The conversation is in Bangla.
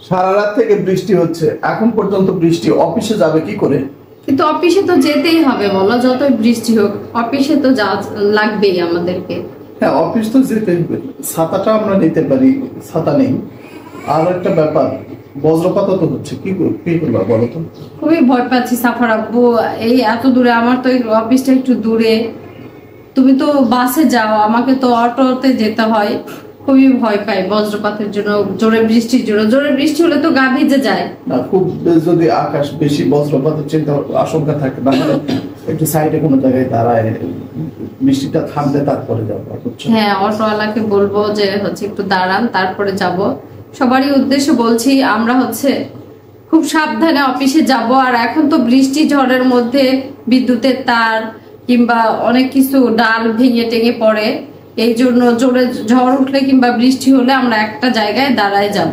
সারা রাত থেকে বৃষ্টি হচ্ছে, এখন পর্যন্ত বৃষ্টি, অফিসে যাবে কি করে? কিন্তু অফিসে তো যেতেই হবে, বলো, যতই বৃষ্টি হোক অফিসে তো লাগবেই আমাদেরকে। হ্যাঁ, অফিস তো যেতে হবে। ছাতাটা আমরা নিতে পারি, ছাতা নেই। আর একটা ব্যাপার, বজ্রপাত তো হচ্ছে, কি করবা বলো তো? খুবই ভয় পাচ্ছি সাফার আব্বু, এই এত দূরে, আমার তো অফিসটা একটু দূরে, তুমি তো বাসে যাও, আমাকে তো অটোতে যেতে হয়। খুবই ভয় পাই বজ্রপাতের জন্য, জোরে বৃষ্টির জন্য। জোরে বৃষ্টি হলে তো গা ভিজে যায় না, খুব যদি আকাশ বেশি বজ্রপাতের চিন্তা আশঙ্কা থাকে, তাহলে একটু সাইডে কোনো জায়গায় দাঁড়ায় বৃষ্টিটা থামলে তারপরে যাবো। হ্যাঁ, অটোওয়ালাকে বলবো যে একটু দাঁড়ান, তারপরে যাব। সবারই উদ্দেশ্যে বলছি, আমরা খুব সাবধানে অফিসে যাব। আর এখন তো বৃষ্টি ঝড়ের মধ্যে বিদ্যুতের তার কিংবা অনেক কিছু ডাল ভেঙে টেঙে পড়ে, এই জন্য জোরে ঝড় উঠলে কিংবা বৃষ্টি হলে আমরা একটা জায়গায় দাঁড়ায় যাব।